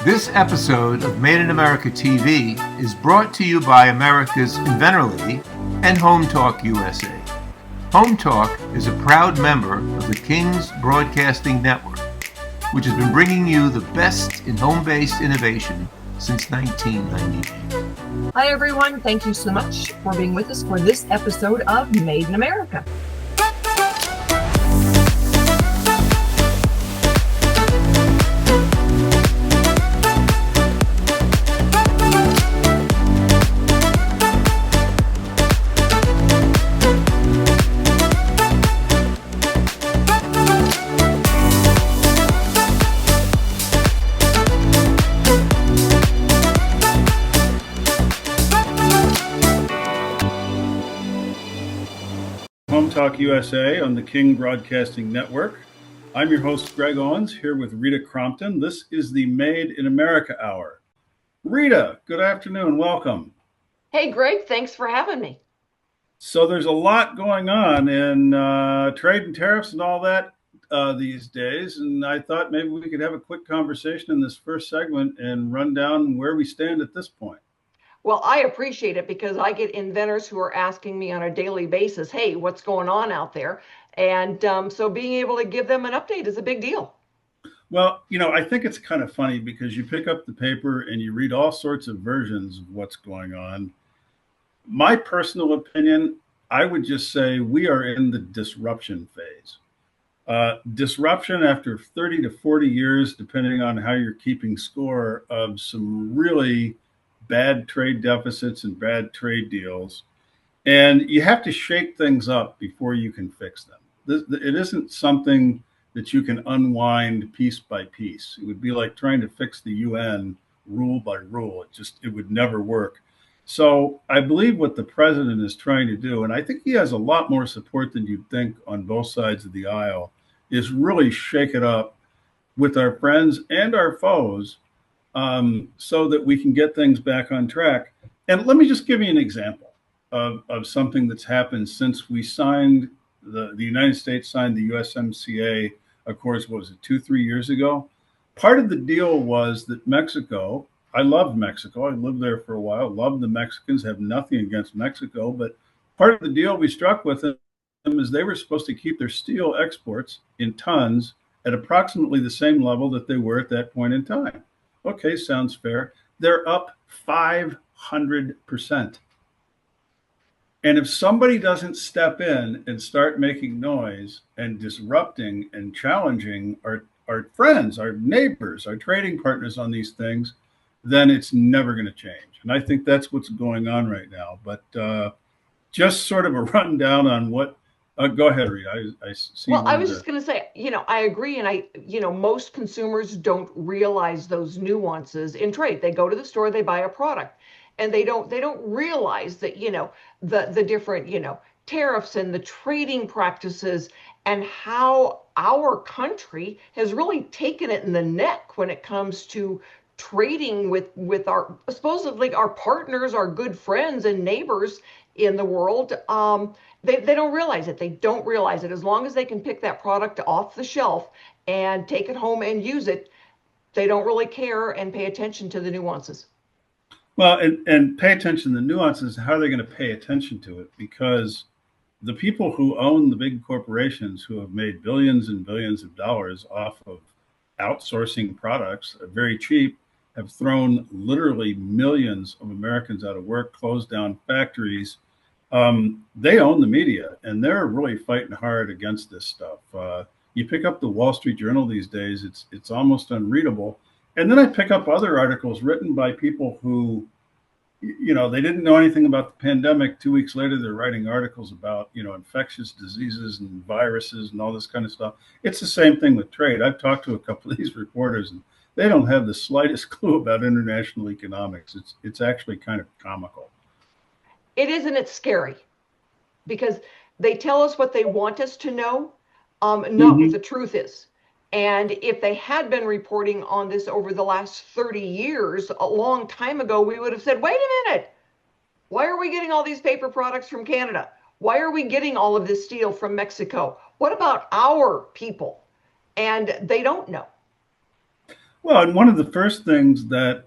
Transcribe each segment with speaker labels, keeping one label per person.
Speaker 1: This episode of Made in America TV is brought to you by America's Inventor Lady and Home Talk USA. Home Talk is a proud member of the King's Broadcasting Network, which has been bringing you the best in home-based innovation since 1998.
Speaker 2: Hi, everyone. Thank you so much for being with us for this episode of Made in America.
Speaker 3: Home Talk USA on the King Broadcasting Network. I'm your host, Greg Owens, here with Rita Crompton. This is the Made in America Hour. Rita, good afternoon. Welcome.
Speaker 2: Hey, Greg. Thanks for having me.
Speaker 3: So there's a lot going on in trade and tariffs and all that these days. And I thought maybe we could have a quick conversation in this first segment and run down where we stand at this point.
Speaker 4: Well, I appreciate it because I get inventors who are asking me on a daily basis, hey, what's going on out there? And so being able to give them an update is a big deal.
Speaker 3: Well, I think it's kind of funny because you pick up the paper and you read all sorts of versions of what's going on. My personal opinion, I would just say we are in the disruption phase. Disruption after 30 to 40 years, depending on how you're keeping score, of some really bad trade deficits and bad trade deals. And you have to shake things up before you can fix them. It isn't something that you can unwind piece by piece. It would be like trying to fix the UN rule by rule. It would never work. So I believe what the president is trying to do, and I think he has a lot more support than you'd think on both sides of the aisle, is really shake it up with our friends and our foes, so that we can get things back on track. And let me just give you an example of something that's happened since we signed, the United States signed the USMCA Accords, what was it, 2-3 years ago? Part of the deal was that Mexico, I love Mexico, I lived there for a while, love the Mexicans, have nothing against Mexico, but part of the deal we struck with them is they were supposed to keep their steel exports in tons at approximately the same level that they were at that point in time. Okay, sounds fair. They're up 500%. And if somebody doesn't step in and start making noise and disrupting and challenging our friends, our neighbors, our trading partners on these things, then it's never going to change. And I think that's what's going on right now. But just sort of a rundown on what. Go ahead, Rita. I see.
Speaker 4: Well, I was just going to say, I agree. And most consumers don't realize those nuances in trade. They go to the store, they buy a product, and they don't realize that, the different, tariffs and the trading practices and how our country has really taken it in the neck when it comes to trading with our supposedly our partners, our good friends and neighbors in the world. They don't realize it. They don't realize it. As long as they can pick that product off the shelf and take it home and use it, they don't really care and pay attention to the nuances.
Speaker 3: Well, and pay attention to the nuances. How are they going to pay attention to it? Because the people who own the big corporations who have made billions and billions of dollars off of outsourcing products very cheap have thrown literally millions of Americans out of work, closed down factories. They own the media, and they're really fighting hard against this stuff. You pick up the Wall Street Journal these days, it's almost unreadable. And then I pick up other articles written by people who, they didn't know anything about the pandemic. 2 weeks later, they're writing articles about, infectious diseases and viruses and all this kind of stuff. It's the same thing with trade. I've talked to a couple of these reporters, and they don't have the slightest clue about international economics. It's actually kind of comical.
Speaker 4: It is, and it's scary because they tell us what they want us to know, not what the truth is. And if they had been reporting on this over the last 30 years, a long time ago, we would have said, wait a minute, why are we getting all these paper products from Canada? Why are we getting all of this steel from Mexico? What about our people? And they don't know.
Speaker 3: Well, and one of the first things that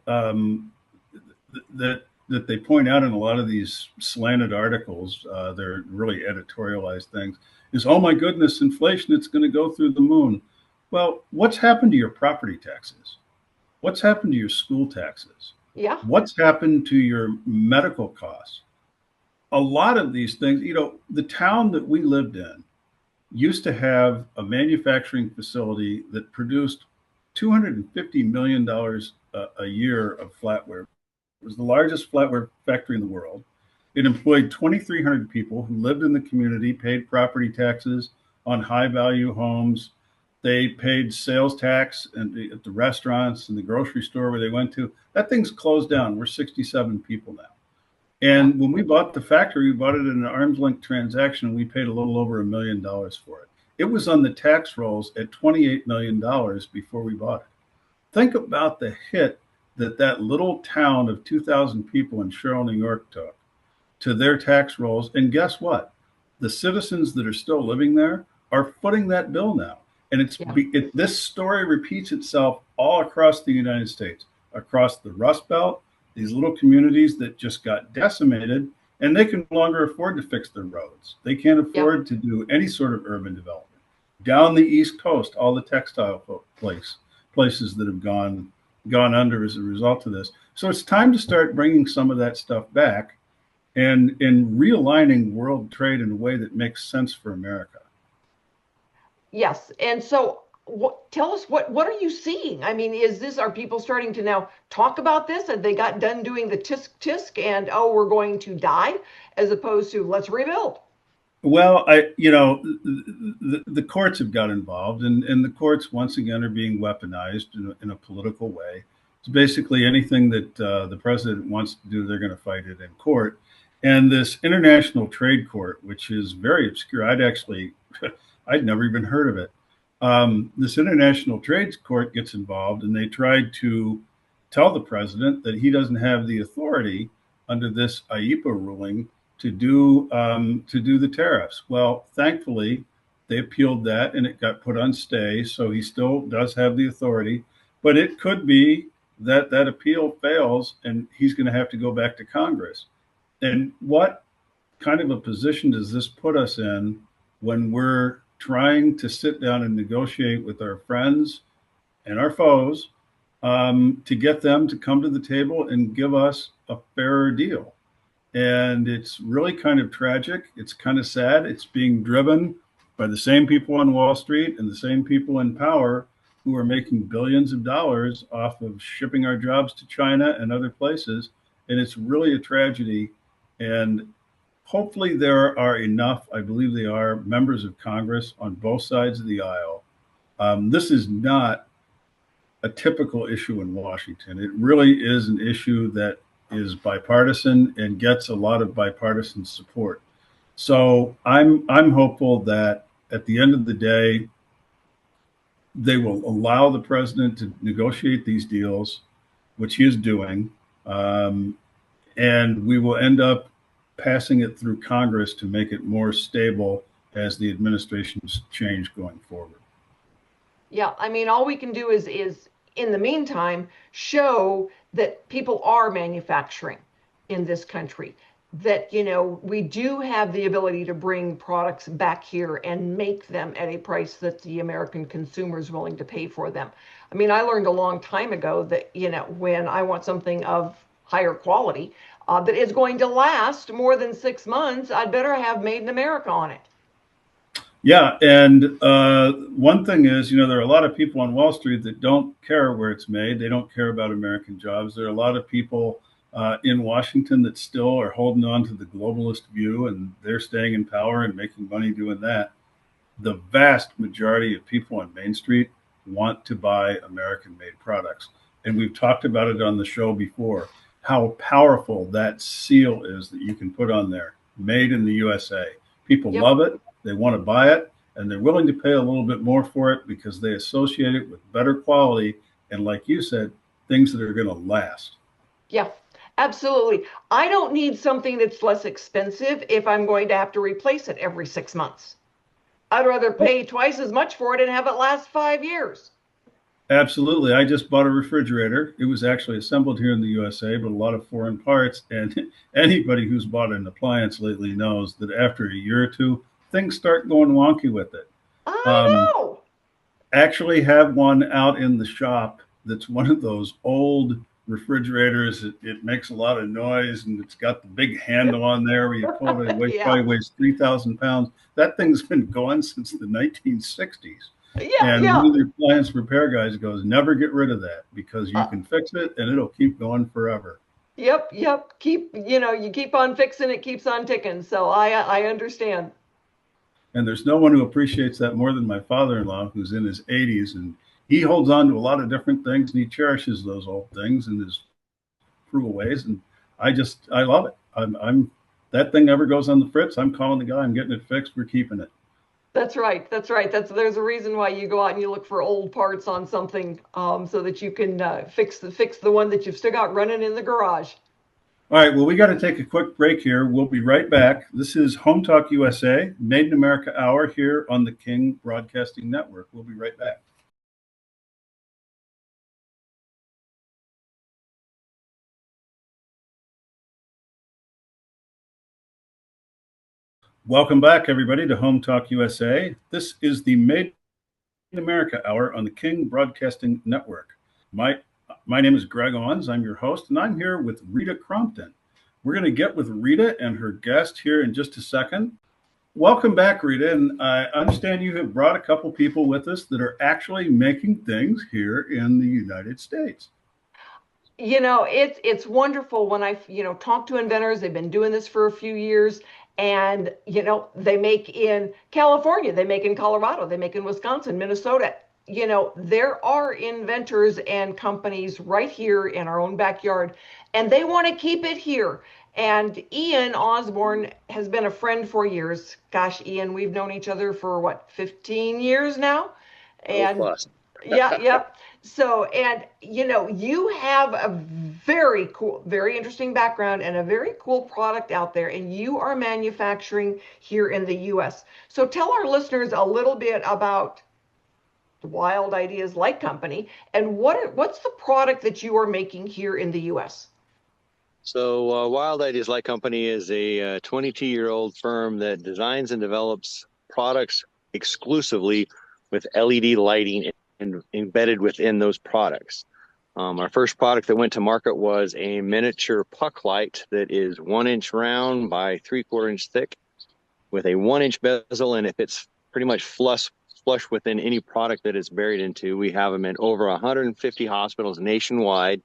Speaker 3: that they point out in a lot of these slanted articles, they're really editorialized things, is, oh my goodness, inflation, it's going to go through the moon. Well, what's happened to your property taxes? What's happened to your school taxes?
Speaker 4: Yeah.
Speaker 3: What's happened to your medical costs? A lot of these things, the town that we lived in used to have a manufacturing facility that produced $250 million a year of flatware. It was the largest flatware factory in the world. It employed 2,300 people who lived in the community, paid property taxes on high value homes. They paid sales tax at the restaurants and the grocery store where they went to. That thing's closed down. We're 67 people now. And when we bought the factory, we bought it in an arm's length transaction. We paid a little over $1 million for it. It was on the tax rolls at $28 million before we bought it. Think about the hit that little town of 2,000 people in Sherrill, New York took to their tax rolls. And guess what? The citizens that are still living there are footing that bill now. And this story repeats itself all across the United States, across the Rust Belt, these little communities that just got decimated, and they can no longer afford to fix their roads. They can't afford to do any sort of urban development. Down the East Coast, all the textile places that have gone under as a result of this. So it's time to start bringing some of that stuff back and realigning world trade in a way that makes sense for America.
Speaker 4: Yes. And so tell us, what are you seeing? I mean, are people starting to now talk about this? Have they got done doing the tisk and, oh, we're going to die, as opposed to let's rebuild?
Speaker 3: Well, the courts have got involved, and the courts once again are being weaponized in a political way. It's basically anything that the president wants to do, they're going to fight it in court. And this International Trade Court, which is very obscure, I'd never even heard of it. This International Trade Court gets involved, and they tried to tell the president that he doesn't have the authority under this IEPA ruling to do the tariffs. Well, thankfully, they appealed that, and it got put on stay. So he still does have the authority, but it could be that appeal fails, and he's going to have to go back to Congress. And what kind of a position does this put us in when we're trying to sit down and negotiate with our friends and our foes to get them to come to the table and give us a fairer deal? And it's really kind of tragic. It's kind of sad. It's being driven by the same people on Wall Street and the same people in power who are making billions of dollars off of shipping our jobs to China and other places. And it's really a tragedy. And hopefully there are enough, I believe they are, members of Congress on both sides of the aisle. This is not a typical issue in Washington. It really is an issue that is bipartisan and gets a lot of bipartisan support. So I'm hopeful that at the end of the day, they will allow the president to negotiate these deals, which he is doing, and we will end up passing it through Congress to make it more stable as the administrations change going forward.
Speaker 4: Yeah, I mean, all we can do is in the meantime show that people are manufacturing in this country, that we do have the ability to bring products back here and make them at a price that the American consumer is willing to pay for them. I mean, I learned a long time ago that when I want something of higher quality that is going to last more than 6 months, I'd better have made in America on it.
Speaker 3: Yeah, and one thing is, there are a lot of people on Wall Street that don't care where it's made. They don't care about American jobs. There are a lot of people in Washington that still are holding on to the globalist view, and they're staying in power and making money doing that. The vast majority of people on Main Street want to buy American-made products. And we've talked about it on the show before, how powerful that seal is that you can put on there, made in the USA. People love it. They want to buy it, and they're willing to pay a little bit more for it because they associate it with better quality. And like you said, things that are going to last.
Speaker 4: Yeah, absolutely. I don't need something that's less expensive if I'm going to have to replace it every 6 months. I'd rather pay twice as much for it and have it last 5 years.
Speaker 3: Absolutely. I just bought a refrigerator. It was actually assembled here in the USA, but a lot of foreign parts. And anybody who's bought an appliance lately knows that after a year or two, things start going wonky with it.
Speaker 4: I
Speaker 3: Um,
Speaker 4: know.
Speaker 3: Actually have one out in the shop that's one of those old refrigerators. It makes a lot of noise and it's got the big handle on there where you pull it. It
Speaker 4: Yeah.
Speaker 3: probably weighs 3,000 pounds. That thing's been going since the 1960s.
Speaker 4: Yeah,
Speaker 3: And one
Speaker 4: yeah.
Speaker 3: of the appliance repair guys goes, never get rid of that because you can fix it and it'll keep going forever.
Speaker 4: Yep, yep. You keep on fixing it, keeps on ticking. So I understand.
Speaker 3: And there's no one who appreciates that more than my father-in-law, who's in his 80s, and he holds on to a lot of different things, and he cherishes those old things in his frugal ways. And I love it. I'm that thing never goes on the fritz. I'm calling the guy. I'm getting it fixed. We're keeping it.
Speaker 4: That's right. That's right. There's a reason why you go out and you look for old parts on something, so that you can fix the one that you've still got running in the garage.
Speaker 3: All right. Well, we got to take a quick break here. We'll be right back. This is Home Talk USA, Made in America Hour here on the King Broadcasting Network. We'll be right back. Welcome back, everybody, to Home Talk USA. This is the Made in America Hour on the King Broadcasting Network. My name is Greg Owens. I'm your host, and I'm here with Rita Crompton. We're going to get with Rita and her guest here in just a second. Welcome back, Rita. And I understand you have brought a couple people with us that are actually making things here in the United States.
Speaker 4: It's wonderful when I talk to inventors. They've been doing this for a few years, and they make in California, they make in Colorado, they make in Wisconsin, Minnesota. There are inventors and companies right here in our own backyard, and they want to keep it here. And Ian Osborn has been a friend for years. Gosh, Ian, we've known each other for what, 15 years now?
Speaker 5: Oh,
Speaker 4: And
Speaker 5: plus.
Speaker 4: yeah, yep. So, and you have a very cool, very interesting background and a very cool product out there, and you are manufacturing here in the US. So tell our listeners a little bit about the Wild Ideas Light Company and what's the product that you are making here in the US?
Speaker 5: So, Wild Ideas Light Company is a 22-year-old firm that designs and develops products exclusively with LED lighting and embedded within those products. Our first product that went to market was a miniature puck light that is 1 inch round by 3/4 inch thick with a 1 inch bezel, and if it's pretty much flush within any product that it's buried into, we have them in over 150 hospitals nationwide.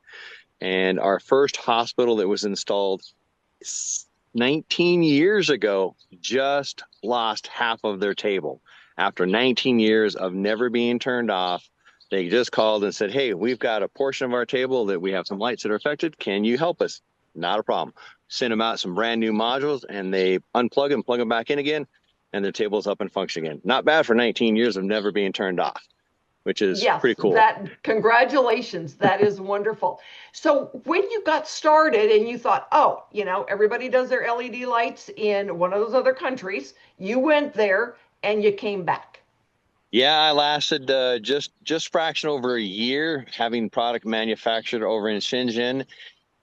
Speaker 5: And our first hospital that was installed 19 years ago just lost half of their table. After 19 years of never being turned off, they just called and said, hey, we've got a portion of our table that we have some lights that are affected. Can you help us? Not a problem. Send them out some brand new modules, and they unplug them, plug them back in again, and their table's up and function again. Not bad for 19 years of never being turned off, which is
Speaker 4: Yes,
Speaker 5: pretty cool.
Speaker 4: Congratulations. That is wonderful. So when you got started and you thought, oh, everybody does their LED lights in one of those other countries, you went there and you came back.
Speaker 5: Yeah, I lasted just fraction over a year having product manufactured over in Shenzhen.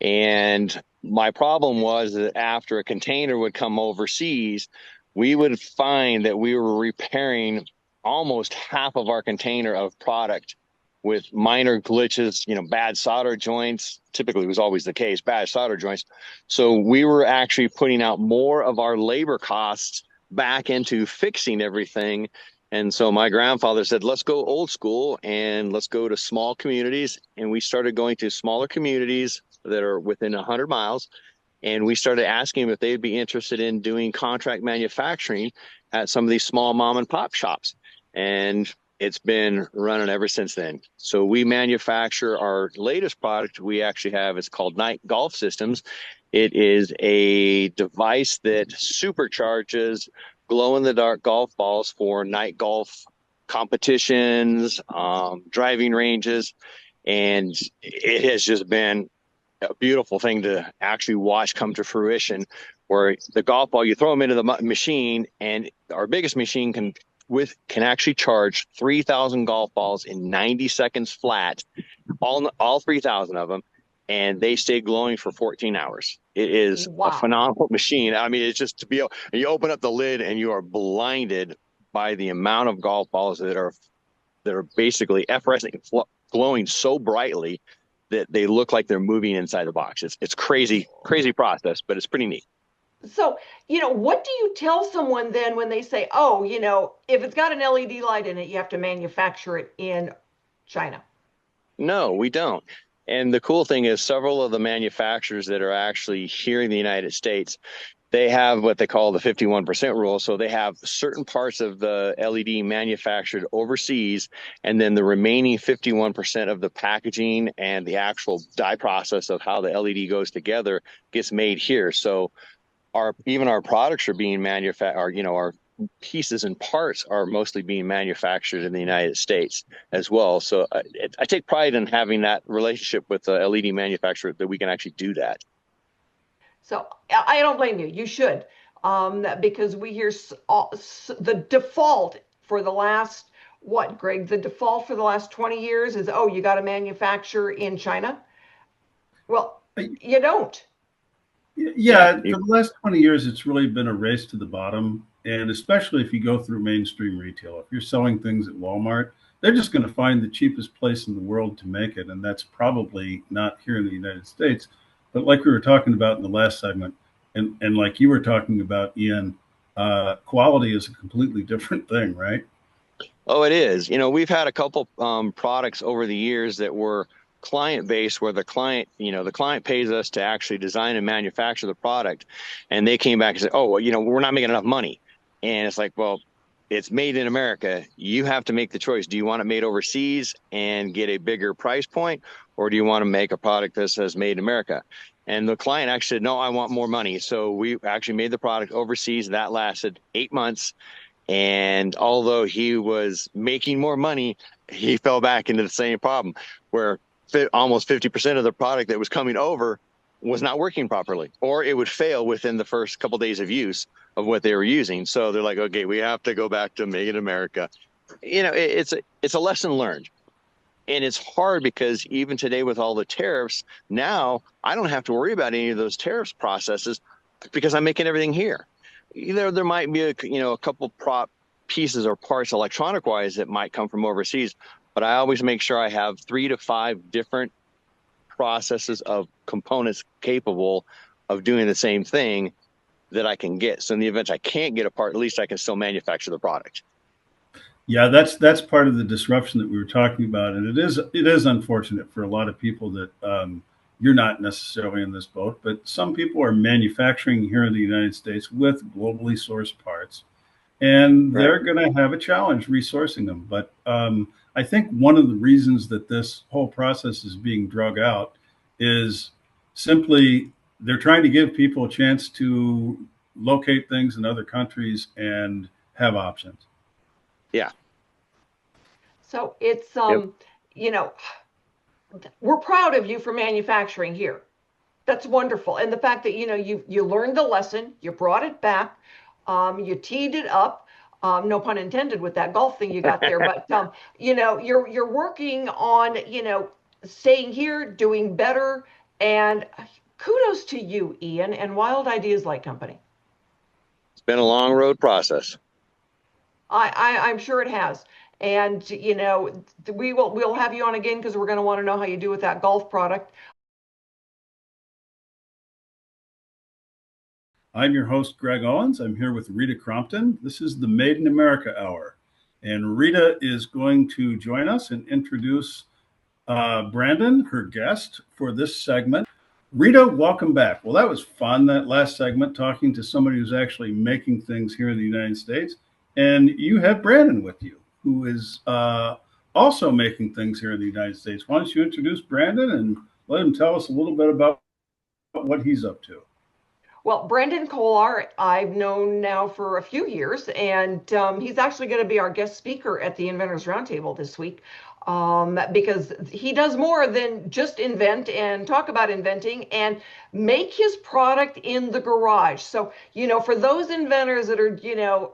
Speaker 5: And my problem was that after a container would come overseas, we would find that we were repairing almost half of our container of product with minor glitches, bad solder joints. Typically, it was always the case, bad solder joints. So we were actually putting out more of our labor costs back into fixing everything. And so my grandfather said, let's go old school and let's go to small communities. And we started going to smaller communities that are within 100 miles. And we started asking them if they'd be interested in doing contract manufacturing at some of these small mom and pop shops. And it's been running ever since then. So we manufacture our latest product we actually have. It's called Night Golf Systems. It is a device that supercharges glow-in-the-dark golf balls for night golf competitions, driving ranges. And it has just been a beautiful thing to actually watch come to fruition, where the golf ball, you throw them into the machine, and our biggest machine can can actually charge 3,000 golf balls in 90 seconds flat, all 3,000 of them, and they stay glowing for 14 hours. It is a phenomenal machine. I mean, it's just to be able, you open up the lid and you are blinded by the amount of golf balls that are basically effervescent, glowing so brightly that they look like they're moving inside the box. It's crazy process, but it's pretty neat.
Speaker 4: So, what do you tell someone then when they say, oh, if it's got an LED light in it, you have to manufacture it in China?
Speaker 5: No, we don't. And the cool thing is several of the manufacturers that are actually here in the United States, they have what they call the 51% rule. So they have certain parts of the LED manufactured overseas, and then the remaining 51% of the packaging and the actual die process of how the LED goes together gets made here. So even our products are being manufactured, our pieces and parts are mostly being manufactured in the United States as well. So I take pride in having that relationship with the LED manufacturer that we can actually do that.
Speaker 4: So I don't blame you. You should, because we hear the default for the last, Greg? The default for the last 20 years is, oh, you got to manufacture in China. Well, you don't.
Speaker 3: Yeah, for the last 20 years, it's really been a race to the bottom. And especially if you go through mainstream retail, if you're selling things at Walmart, they're just going to find the cheapest place in the world to make it. And that's probably not here in the United States. But like we were talking about in the last segment, and like you were talking about, Ian, quality is a completely different thing, right?
Speaker 5: Oh, it is. We've had a couple products over the years that were client-based, where the client pays us to actually design and manufacture the product. And they came back and said, oh, well, we're not making enough money. And it's like, well, it's made in America. You have to make the choice. Do you want it made overseas and get a bigger price point? Or do you want to make a product that says made in America? And the client actually said, no, I want more money. So we actually made the product overseas. That lasted 8 months. And although he was making more money, he fell back into the same problem where almost 50% of the product that was coming over was not working properly, or it would fail within the first couple of days of use of what they were using. So they're like, okay, we have to go back to Make in America. It's a lesson learned. And it's hard because even today with all the tariffs, now I don't have to worry about any of those tariffs processes because I'm making everything here. There might be a couple pieces or parts electronic wise that might come from overseas, but I always make sure I have 3 to 5 different processes of components capable of doing the same thing that I can get. So in the event I can't get a part, at least I can still manufacture the product.
Speaker 3: Yeah, that's part of the disruption that we were talking about, and it is unfortunate for a lot of people that you're not necessarily in this boat, but some people are manufacturing here in the United States with globally sourced parts, and they're going to have a challenge resourcing them. But I think one of the reasons that this whole process is being drug out is simply they're trying to give people a chance to locate things in other countries and have options.
Speaker 5: Yeah.
Speaker 4: So it's, we're proud of you for manufacturing here. That's wonderful. And the fact that, you learned the lesson, you brought it back, you teed it up, no pun intended with that golf thing you got there, but, you're working on, staying here, doing better. And kudos to you, Ian, and Wild Ideas Light Company.
Speaker 5: It's been a long road process.
Speaker 4: I'm sure it has. And, we'll have you on again because we're going to want to know how you do with that golf product.
Speaker 3: I'm your host, Greg Owens. I'm here with Rita Crompton. This is the Made in America Hour. And Rita is going to join us and introduce Brandon, her guest for this segment. Rita, welcome back. Well, that was fun, that last segment, talking to somebody who's actually making things here in the United States. And you have Brandon with you, who is also making things here in the United States. Why don't you introduce Brandon and let him tell us a little bit about what he's up to?
Speaker 4: Well, Brandon Kollar, I've known now for a few years, and he's actually going to be our guest speaker at the Inventors Roundtable this week. because he does more than just invent and talk about inventing and make his product in the garage. So, for those inventors that are,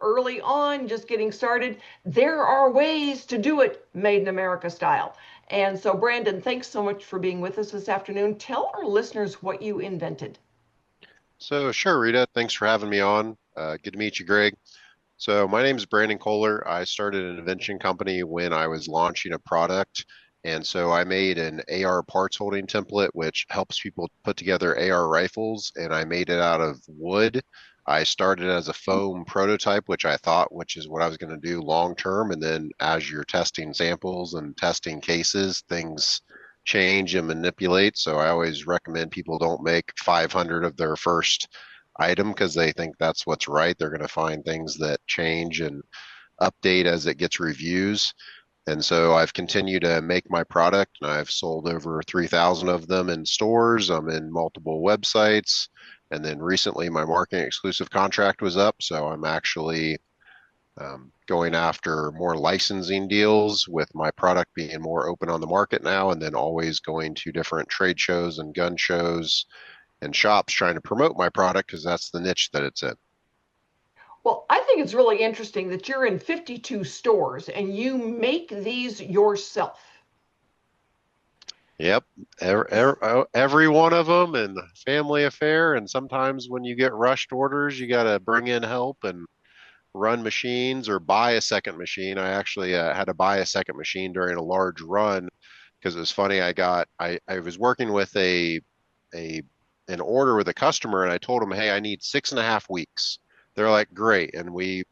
Speaker 4: early on, just getting started, there are ways to do it made in America style. And so, Brandon, thanks so much for being with us this afternoon. Tell our listeners what you invented.
Speaker 6: So sure, Rita, thanks for having me on. Good to meet you, Greg. So my name is Brandon Kollar. I started an invention company when I was launching a product. And so I made an AR parts holding template, which helps people put together AR rifles. And I made it out of wood. I started as a foam prototype, which is what I was going to do long term. And then as you're testing samples and testing cases, things change and manipulate. So I always recommend people don't make 500 of their first item because they think that's what's right. They're going to find things that change and update as it gets reviews. And so I've continued to make my product, and I've sold over 3,000 of them in stores. I'm in multiple websites. And then recently my marketing exclusive contract was up. So I'm actually going after more licensing deals with my product being more open on the market now, and then always going to different trade shows and gun shows and shops trying to promote my product because that's the niche that it's in.
Speaker 4: Well, I think it's really interesting that you're in 52 stores and you make these yourself.
Speaker 6: Yep, every one of them, and family affair. And sometimes when you get rushed orders, you got to bring in help and run machines or buy a second machine. I actually had to buy a second machine during a large run because it was funny. I was working with an order with a customer, and I told them, hey, I need 6.5 weeks. They're like, great. And we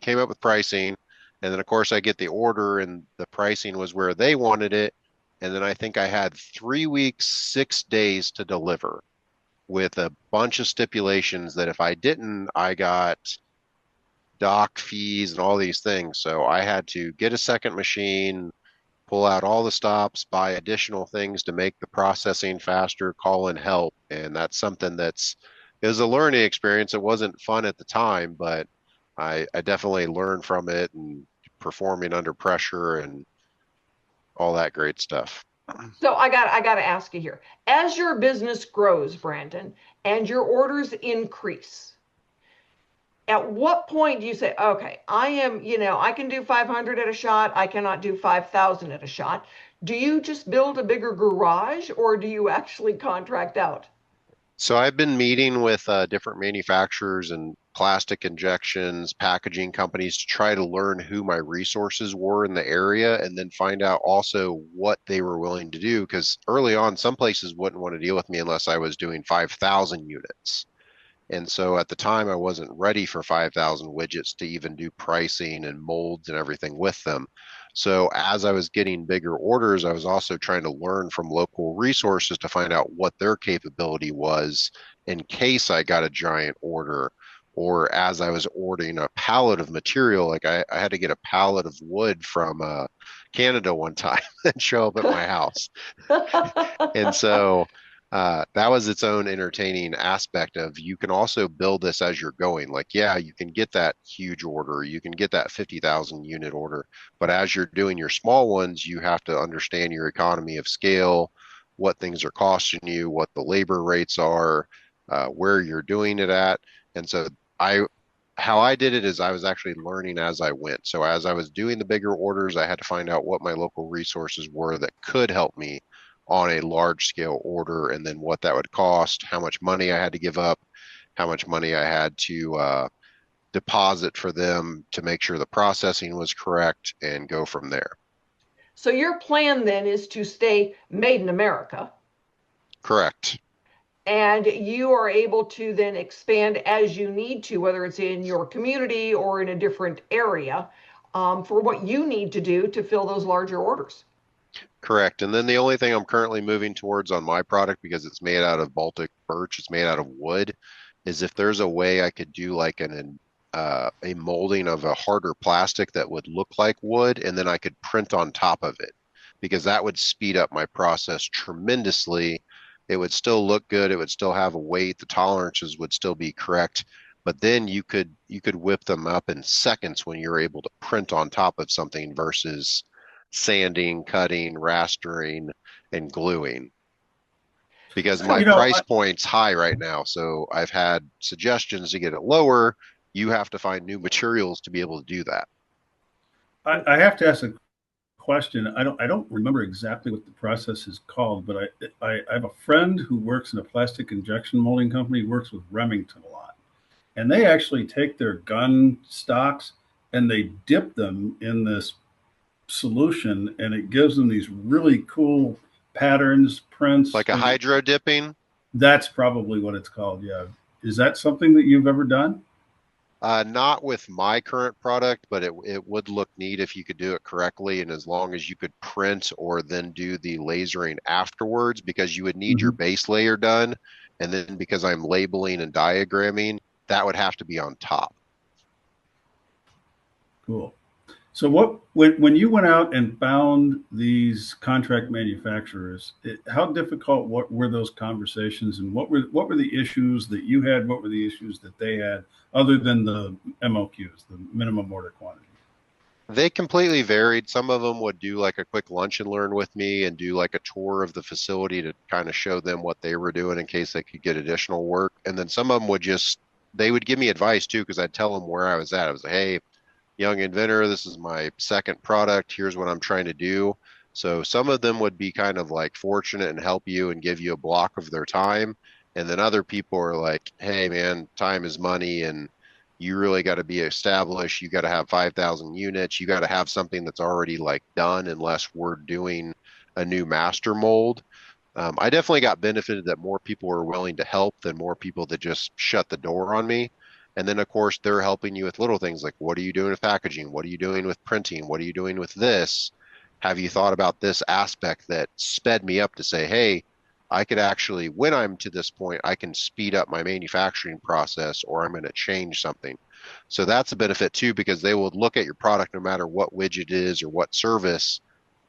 Speaker 6: came up with pricing, and then of course I get the order and the pricing was where they wanted it. And then I think I had 3 weeks, 6 days to deliver with a bunch of stipulations that if I didn't, I got dock fees and all these things. So I had to get a second machine, pull out all the stops, buy additional things to make the processing faster, call in help. And that's something it was a learning experience. It wasn't fun at the time, but I definitely learned from it and performing under pressure and all that great stuff.
Speaker 4: So I got to ask you here. As your business grows, Brandon, and your orders increase, at what point do you say, okay, I can do 500 at a shot. I cannot do 5,000 at a shot. Do you just build a bigger garage or do you actually contract out?
Speaker 6: So I've been meeting with different manufacturers and plastic injections, packaging companies to try to learn who my resources were in the area and then find out also what they were willing to do. Because early on, some places wouldn't want to deal with me unless I was doing 5,000 units. And so at the time, I wasn't ready for 5,000 widgets to even do pricing and molds and everything with them. So as I was getting bigger orders, I was also trying to learn from local resources to find out what their capability was in case I got a giant order, or as I was ordering a pallet of material, like I had to get a pallet of wood from Canada one time and show up at my house. And so that was its own entertaining aspect of you can also build this as you're going. Like, yeah, you can get that huge order, you can get that 50,000 unit order, but as you're doing your small ones, you have to understand your economy of scale, what things are costing you, what the labor rates are, where you're doing it at. And so how I did it is I was actually learning as I went. So as I was doing the bigger orders, I had to find out what my local resources were that could help me on a large scale order, and then what that would cost, how much money I had to give up, how much money I had to deposit for them to make sure the processing was correct, and go from there.
Speaker 4: So your plan then is to stay made in America.
Speaker 6: Correct.
Speaker 4: And you are able to then expand as you need to, whether it's in your community or in a different area, for what you need to do to fill those larger orders.
Speaker 6: Correct. And then the only thing I'm currently moving towards on my product, because it's made out of Baltic birch, it's made out of wood, is if there's a way I could do like a molding of a harder plastic that would look like wood, and then I could print on top of it, because that would speed up my process tremendously. It would still look good. It would still have a weight. The tolerances would still be correct. But then you could whip them up in seconds when you're able to print on top of something versus sanding, cutting, rastering, and gluing. Because
Speaker 3: So,
Speaker 6: my price point's high right now. So I've had suggestions to get it lower. You have to find new materials to be able to do that.
Speaker 3: I have to ask a question. I don't remember exactly what the process is called, but I have a friend who works in a plastic injection molding company. He works with Remington a lot, and they actually take their gun stocks and they dip them in this solution, and it gives them these really cool patterns, prints.
Speaker 6: Like a hydro dipping.
Speaker 3: That's probably what it's called. Yeah. Is that something that you've ever done?
Speaker 6: Not with my current product, but it would look neat if you could do it correctly. And as long as you could print or then do the lasering afterwards, because you would need your base layer done. And then because I'm labeling and diagramming, that would have to be on top.
Speaker 3: Cool. So when you went out and found these contract manufacturers, how difficult were those conversations, and what were the issues that you had? What were the issues that they had, other than the MOQs, the minimum order quantity?
Speaker 6: They completely varied. Some of them would do like a quick lunch and learn with me and do like a tour of the facility to kind of show them what they were doing in case they could get additional work. And then some of them they would give me advice too, because I'd tell them where I was at. I was like, hey, young inventor, this is my second product. Here's what I'm trying to do. So some of them would be kind of like fortunate and help you and give you a block of their time. And then other people are like, hey man, time is money and you really got to be established. You got to have 5,000 units. You got to have something that's already like done unless we're doing a new master mold. I definitely got benefited that more people were willing to help than more people that just shut the door on me. And then, of course, they're helping you with little things like, what are you doing with packaging? What are you doing with printing? What are you doing with this? Have you thought about this aspect that sped me up to say, hey, I could actually, when I'm to this point, I can speed up my manufacturing process or I'm going to change something. So that's a benefit too, because they will look at your product no matter what widget it is or what service,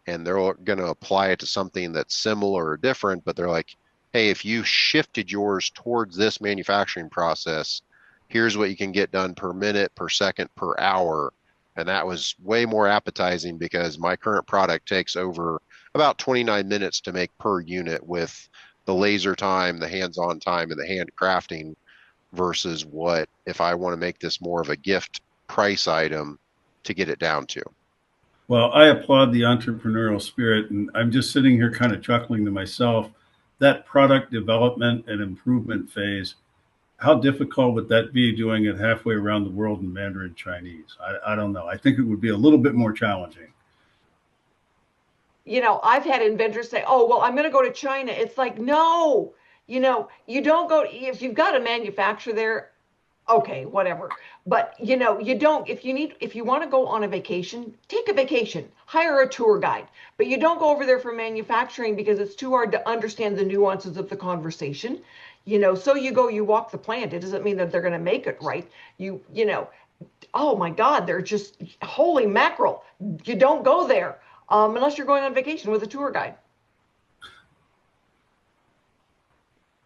Speaker 6: and they're going to apply it to something that's similar or different. But they're like, hey, if you shifted yours towards this manufacturing process, here's what you can get done per minute, per second, per hour. And that was way more appetizing because my current product takes over about 29 minutes to make per unit with the laser time, the hands-on time, and the hand crafting versus what if I want to make this more of a gift price item to get it down to.
Speaker 3: Well, I applaud the entrepreneurial spirit, and I'm just sitting here kind of chuckling to myself. That product development and improvement phase, how difficult would that be doing it halfway around the world in Mandarin Chinese? I don't know. I think it would be a little bit more challenging.
Speaker 4: I've had inventors say, oh, well, I'm going to go to China. It's like, no, you don't go, if you've got a manufacturer there, okay, whatever. But, you don't, if you want to go on a vacation, take a vacation, hire a tour guide. But you don't go over there for manufacturing because it's too hard to understand the nuances of the conversation. So you walk the plant. It doesn't mean that they're going to make it right. Oh my God, they're just holy mackerel. You don't go there unless you're going on vacation with a tour guide.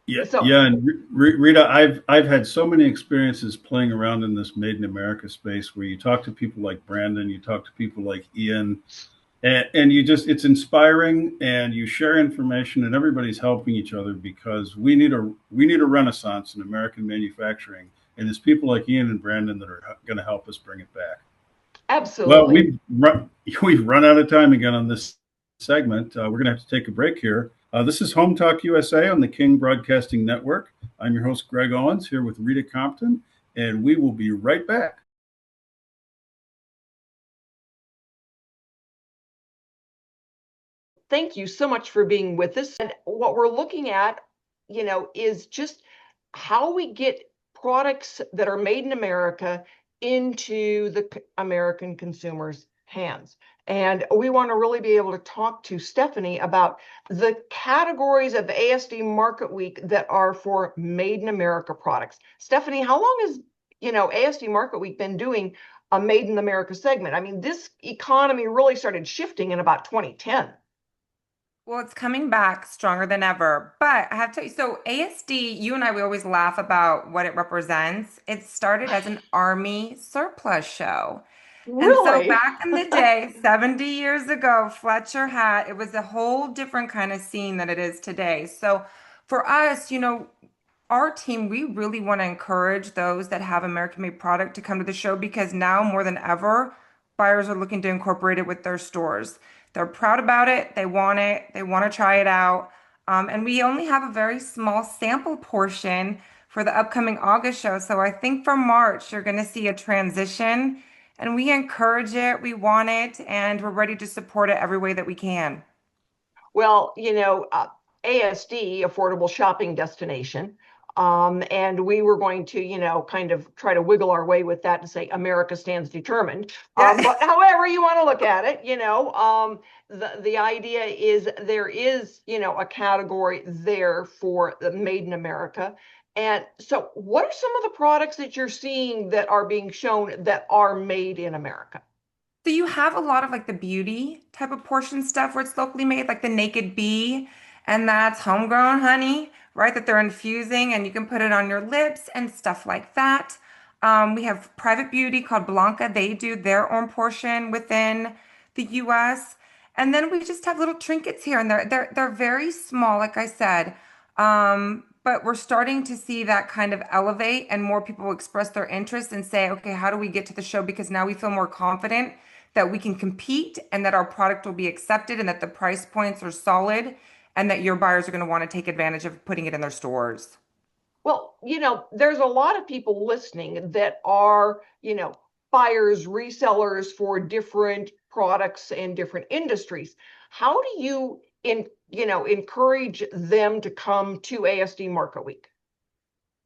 Speaker 3: Yeah, yeah, and Rita, I've had so many experiences playing around in this Made in America space where you talk to people like Brandon, you talk to people like Ian, and it's inspiring, and you share information, and everybody's helping each other because we need a renaissance in American manufacturing, and it's people like Ian and Brandon that are going to help us bring it back.
Speaker 4: Absolutely.
Speaker 3: Well, we've run out of time again on this segment. We're going to have to take a break here. This is Home Talk USA on the King Broadcasting Network. I'm your host, Greg Owens, here with Rita Crompton, and we will be right back.
Speaker 4: Thank you so much for being with us. And what we're looking at, is just how we get products that are made in America into the American consumers' hands. And we want to really be able to talk to Stephanie about the categories of ASD Market Week that are for Made in America products. Stephanie, how long has, ASD Market Week been doing a Made in America segment? I mean, this economy really started shifting in about 2010.
Speaker 7: Well, it's coming back stronger than ever. But I have to tell you, so ASD, you and I, we always laugh about what it represents. It started as an Army surplus show. And so
Speaker 4: Really?
Speaker 7: back in the day, 70 years ago, Fletcher hat, it was a whole different kind of scene than it is today. So for us, our team, we really want to encourage those that have American made product to come to the show because now more than ever, buyers are looking to incorporate it with their stores. They're proud about it. They want it. They want to try it out. And we only have a very small sample portion for the upcoming August show. So I think for March, you're going to see a transition and we encourage it. We want it and we're ready to support it every way that we can.
Speaker 4: Well, ASD, Affordable Shopping Destination, and we were going to, kind of try to wiggle our way with that to say America stands determined.
Speaker 7: Yeah.
Speaker 4: But however you want to look at it, the idea is there is, a category there for the Made in America. And so, what are some of the products that you're seeing that are being shown that are made in America?
Speaker 7: So you have a lot of like the beauty type of portion stuff where it's locally made, like the Naked Bee, and that's homegrown honey, right? That they're infusing and you can put it on your lips and stuff like that. We have private beauty called Blanca. They do their own portion within the US. And then we just have little trinkets here and they're very small, like I said. But we're starting to see that kind of elevate and more people express their interest and say, okay, how do we get to the show? Because now we feel more confident that we can compete and that our product will be accepted and that the price points are solid and that your buyers are going to want to take advantage of putting it in their stores.
Speaker 4: Well, there's a lot of people listening that are, buyers, resellers for different products and different industries. How do you encourage them to come to ASD Market Week?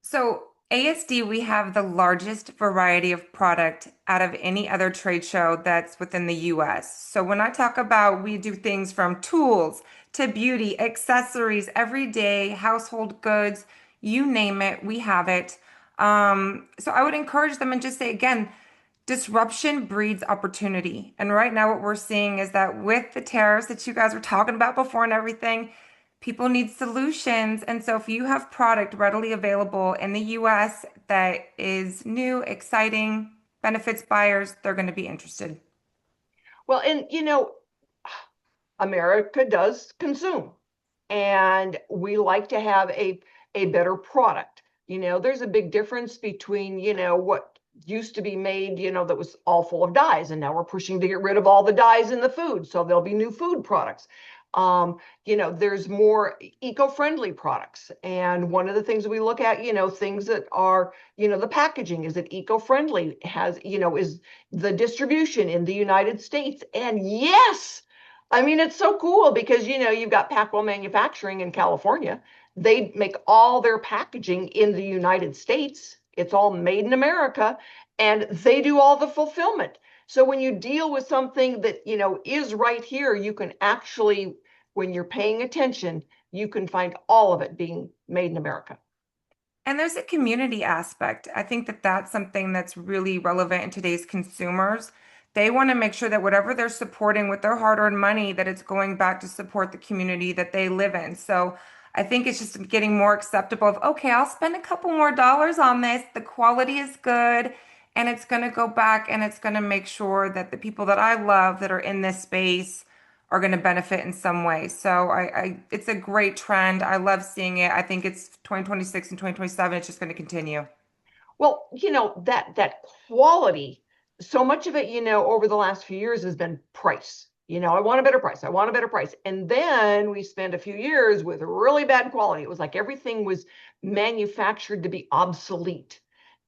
Speaker 7: So ASD, we have the largest variety of product out of any other trade show that's within the US. So when I talk about we do things from tools to beauty, accessories, everyday household goods, you name it, we have it. So I would encourage them and just say again, disruption breeds opportunity. And right now what we're seeing is that with the tariffs that you guys were talking about before and everything, people need solutions. And so if you have product readily available in the US that is new, exciting, benefits buyers, they're going to be interested.
Speaker 4: Well, and America does consume, and we like to have a better product. There's a big difference between, what used to be made, that was all full of dyes, and now we're pushing to get rid of all the dyes in the food. So there'll be new food products. There's more eco-friendly products. And one of the things we look at, things that are, the packaging, is it eco-friendly? Is the distribution in the United States? And yes, I mean, it's so cool because, you've got Packwell Manufacturing in California. They make all their packaging in the United States. It's all made in America, and they do all the fulfillment. So when you deal with something that, is right here, you can actually, when you're paying attention, you can find all of it being made in America.
Speaker 7: And there's a community aspect. I think that that's something that's really relevant in today's consumers. They want to make sure that whatever they're supporting with their hard-earned money, that it's going back to support the community that they live in. So I think it's just getting more acceptable of, okay, I'll spend a couple more dollars on this. The quality is good and it's going to go back and it's going to make sure that the people that I love that are in this space are going to benefit in some way. So it's a great trend. I love seeing it. I think it's 2026 and 2027. It's just going to continue.
Speaker 4: Well, that quality, so much of it, over the last few years has been price. I want a better price. I want a better price. And then we spent a few years with really bad quality. It was like everything was manufactured to be obsolete.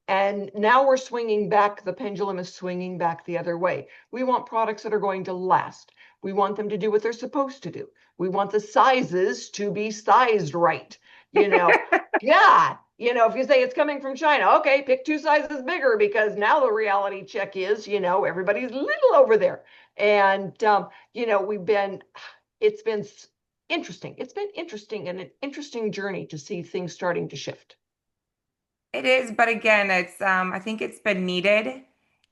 Speaker 4: And now we're swinging back. The pendulum is swinging back the other way. We want products that are going to last. We want them to do what they're supposed to do. We want the sizes to be sized right. Yeah. If you say it's coming from China, okay, pick 2 sizes bigger because now the reality check is, everybody's little over there. And, it's been interesting. It's been interesting and an interesting journey to see things starting to shift.
Speaker 7: It is, but again, I think it's been needed.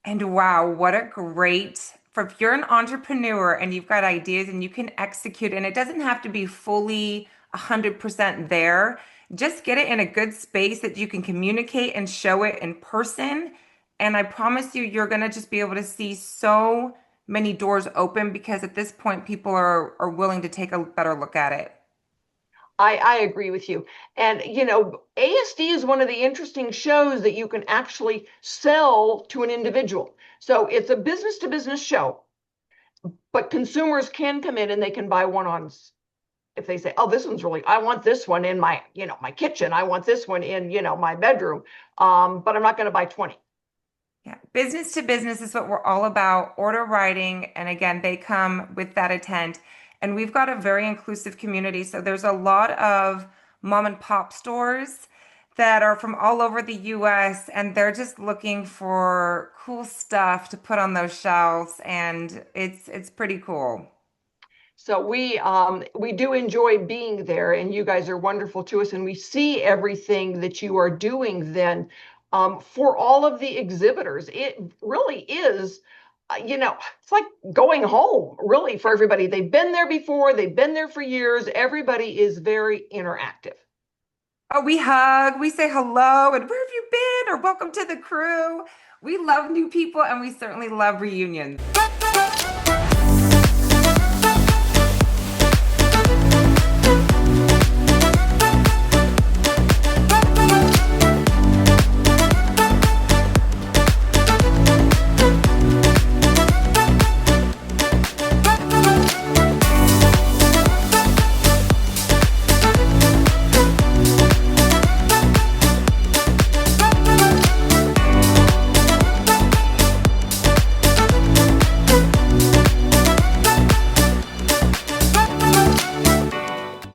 Speaker 7: And wow, what a great, for if you're an entrepreneur and you've got ideas and you can execute, and it doesn't have to be fully 100% there, just get it in a good space that you can communicate and show it in person. And I promise you, you're going to just be able to see so many doors open because at this point, people are willing to take a better look at it.
Speaker 4: I agree with you. And, ASD is one of the interesting shows that you can actually sell to an individual. So it's a business to business show, but consumers can come in and they can buy one-ons. If they say, oh, this one's really, I want this one in my, my kitchen. I want this one in, my bedroom. But I'm not going to buy 20.
Speaker 7: Yeah, business to business is what we're all about, order writing. And again, they come with that intent. And we've got a very inclusive community. So there's a lot of mom and pop stores that are from all over the US and they're just looking for cool stuff to put on those shelves. And it's pretty cool.
Speaker 4: So we do enjoy being there, and you guys are wonderful to us, and we see everything that you are doing then for all of the exhibitors. It really is, it's like going home, really, for everybody. They've been there before, they've been there for years. Everybody is very interactive.
Speaker 7: Oh, we hug, we say hello, and where have you been? Or welcome to the crew. We love new people, and we certainly love reunions.